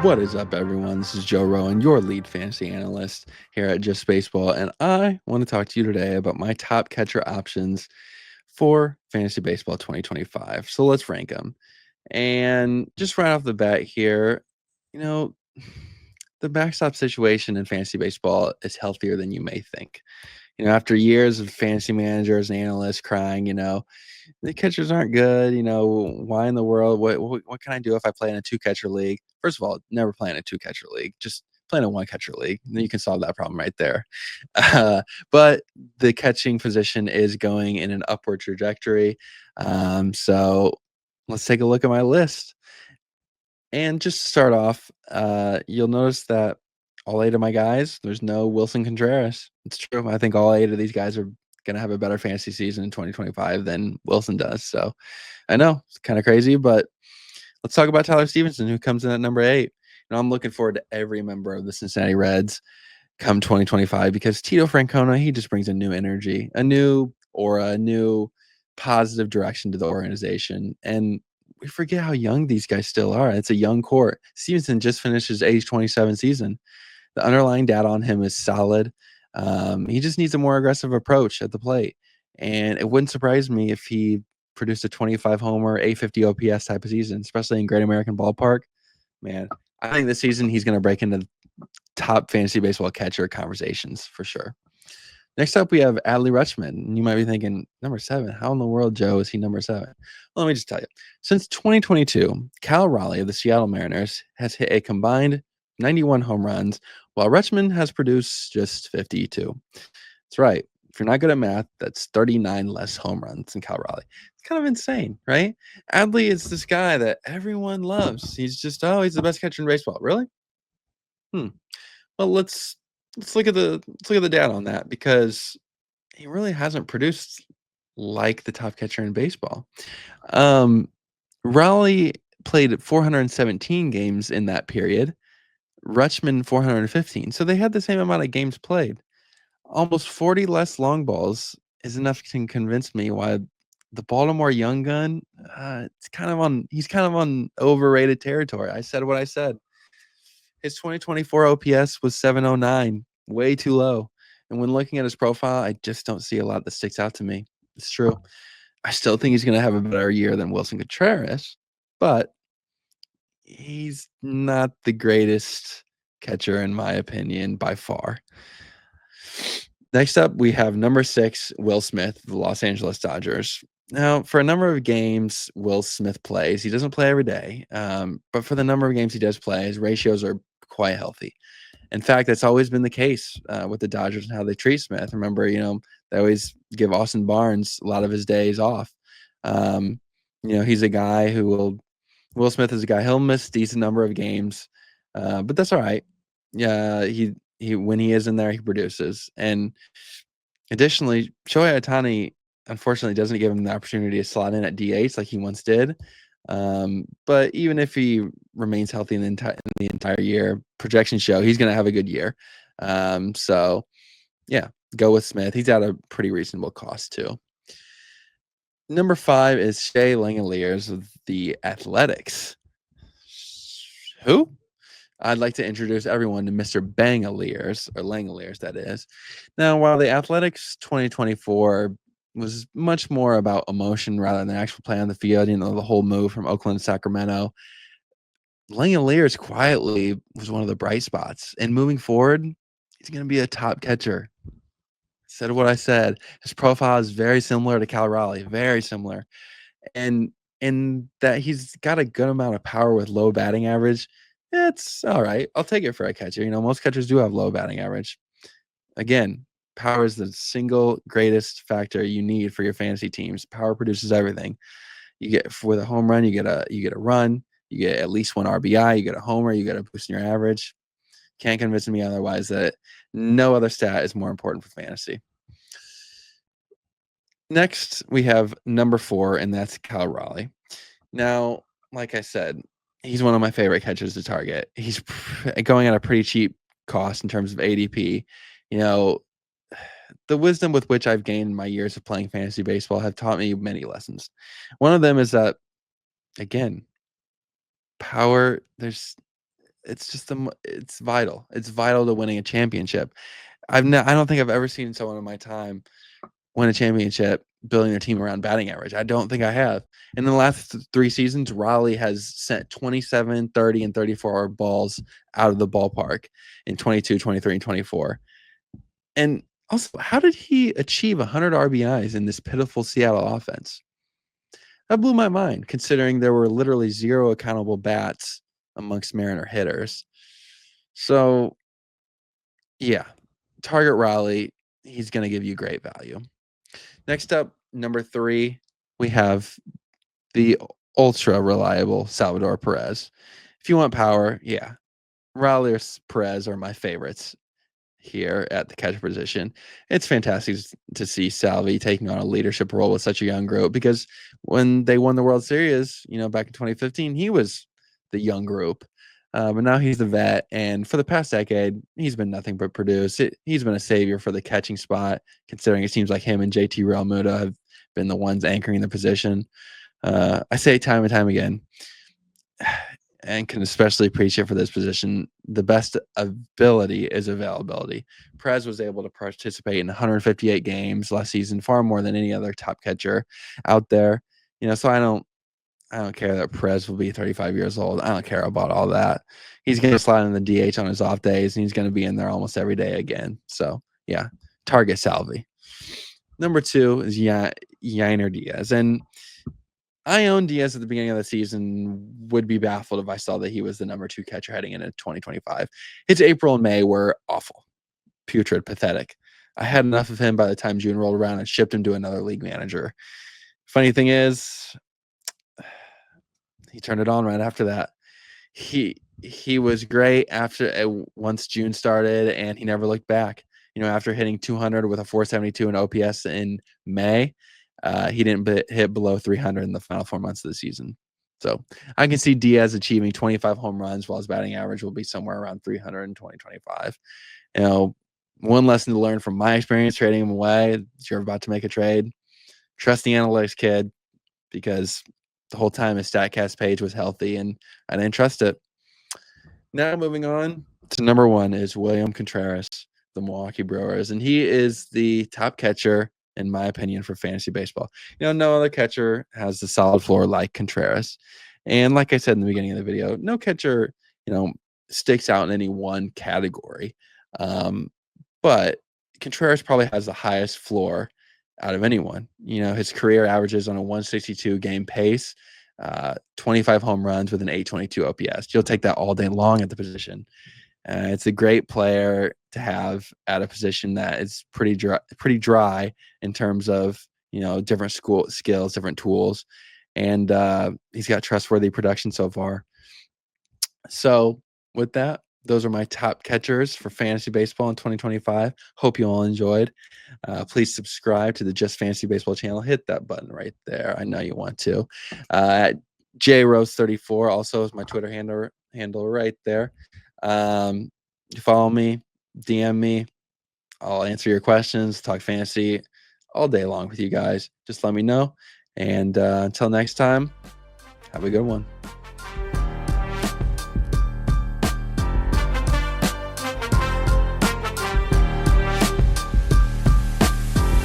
What is up, everyone? This is Joe Rowan, your lead fantasy analyst here at Just Baseball, and I want to talk to you today about my top catcher options for Fantasy Baseball 2025. So let's rank them. And just right off the bat here, you know, the backstop situation in fantasy baseball is healthier than you may think. After years of fantasy managers and analysts crying, the catchers aren't good. Why in the world? What can I do if I play in a two catcher league? First of all, never play in a two catcher league. Just play in a one catcher league. Then you can solve that problem right there. Uh, but the catching position is going in an upward trajectory. So let's take a look at my list. And just to start off, you'll notice that all 8 of my guys, there's no Wilson Contreras. It's true. I think all 8 of these guys are going to have a better fantasy season in 2025 than Wilson does. So I know it's kind of crazy, but let's talk about Tyler Stevenson, who comes in at number 8. I'm looking forward to every member of the Cincinnati Reds come 2025 because Tito Francona, he just brings a new energy, a new aura, a new positive direction to the organization. And we forget how young these guys still are. It's a young core. Stevenson just finished his age 27 season. The underlying data on him is solid. He just needs a more aggressive approach at the plate. And it wouldn't surprise me if he produced a 25 homer, 850 OPS type of season, especially in Great American Ballpark. Man, I think this season he's going to break into top fantasy baseball catcher conversations for sure. Next up, we have Adley Rutschman. You might be thinking, number 7. How in the world, Joe, is he number 7? Well, let me just tell you. Since 2022, Cal Raleigh of the Seattle Mariners has hit a combined 91 home runs, while Rutschman has produced just 52. That's right. If you're not good at math, that's 39 less home runs than Cal Raleigh. It's kind of insane, right? Adley is this guy that everyone loves. He's just, he's the best catcher in baseball. Really? Well, let's look at the data on that because he really hasn't produced like the top catcher in baseball. Raleigh played 417 games in that period. Rutschman 415. So they had the same amount of games played. Almost 40 less long balls is enough to convince me why the Baltimore young gun, he's kind of on overrated territory. I said what I said. His 2024 OPS was 709, way too low. And when looking at his profile, I just don't see a lot that sticks out to me. It's true. I still think he's going to have a better year than Wilson Contreras, but he's not the greatest catcher, in my opinion, by far. Next up, we have number 6, Will Smith, the Los Angeles Dodgers. Now, for a number of games Will Smith plays, he doesn't play every day, but for the number of games he does play, his ratios are quite healthy. In fact, that's always been the case with the Dodgers and how they treat Smith. Remember, they always give Austin Barnes a lot of his days off. He's a guy Will Smith is a guy, he'll miss a decent number of games, but that's all right. Yeah, he when he is in there, he produces. And additionally, Shohei Ohtani unfortunately doesn't give him the opportunity to slot in at DH like he once did. But even if he remains healthy in the entire year, projections show he's going to have a good year. So yeah, go with Smith. He's at a pretty reasonable cost too. Number 5 is Shea Langeliers of the Athletics. Who? I'd like to introduce everyone to Mr. Bangaliers, or Langeliers, that is. Now, while the Athletics 2024 was much more about emotion rather than actual play on the field, the whole move from Oakland to Sacramento, Langeliers quietly was one of the bright spots. And moving forward, he's going to be a top catcher. Said what I said. His profile is very similar to Cal Raleigh, very similar. And in that he's got a good amount of power with low batting average. It's all right. I'll take it for a catcher. Most catchers do have low batting average. Again, power is the single greatest factor you need for your fantasy teams. Power produces everything. You get with a home run, you get a run, you get at least 1 RBI, you get a homer, you get a boost in your average. Can't convince me otherwise that no other stat is more important for fantasy. Next, we have number 4, and that's Cal Raleigh. Now, like I said, he's one of my favorite catchers to target. He's going at a pretty cheap cost in terms of ADP. the wisdom with which I've gained in my years of playing fantasy baseball have taught me many lessons. One of them is that, again, power, it's vital. It's vital to winning a championship. I don't think I've ever seen someone in my time win a championship building their team around batting average. I don't think I have. In the last 3 seasons, Raleigh has sent 27, 30, and 34 balls out of the ballpark in 22, 23, and 24. And also, how did he achieve 100 RBIs in this pitiful Seattle offense? That blew my mind, considering there were literally 0 accountable bats amongst Mariner hitters. So, yeah, target Raleigh. He's going to give you great value. Next up, number 3, we have the ultra reliable Salvador Perez. If you want power, yeah, Raleigh or Perez are my favorites here at the catcher position. It's fantastic to see Salvi taking on a leadership role with such a young group, because when they won the World Series, back in 2015, he was the young group. But now he's the vet, and for the past decade, he's been nothing but produce. He's been a savior for the catching spot, considering it seems like him and JT Realmuto have been the ones anchoring the position. I say time and time again, and can especially preach it for this position, the best ability is availability. Perez was able to participate in 158 games last season, far more than any other top catcher out there. So I don't care that Perez will be 35 years old. I don't care about all that. He's going to slide in the DH on his off days, and he's going to be in there almost every day again. So, yeah, target Salvi. Number 2 is Yainer Diaz. And I owned Diaz at the beginning of the season, would be baffled if I saw that he was the number 2 catcher heading into 2025. His April and May were awful, putrid, pathetic. I had enough of him by the time June rolled around and shipped him to another league manager. Funny thing is, he turned it on right after that. He was great once June started, and he never looked back. After hitting 200 with a 472 and OPS in May, he didn't hit below 300 in the final 4 months of the season. So I can see Diaz achieving 25 home runs, while his batting average will be somewhere around 300 in 2025. One lesson to learn from my experience trading him away, if you're about to make a trade, trust the analytics, kid, because the whole time his StatCast page was healthy, and I didn't trust it. Now moving on to number 1 is William Contreras, the Milwaukee Brewers, and he is the top catcher, in my opinion, for fantasy baseball. No other catcher has the solid floor like Contreras. And like I said in the beginning of the video, no catcher, sticks out in any one category. But Contreras probably has the highest floor out of anyone. His career averages on a 162 game pace, 25 home runs with an 822 OPS. You'll take that all day long at the position. It's a great player to have at a position that is pretty dry in terms of different skills, different tools, and he's got trustworthy production so far. So with that, those are my top catchers for fantasy baseball in 2025. Hope you all enjoyed. Please subscribe to the Just Fantasy Baseball channel. Hit that button right there. I know you want to. JRose34 also is my Twitter handle right there. Follow me, DM me. I'll answer your questions, talk fantasy all day long with you guys. Just let me know. And until next time, have a good one.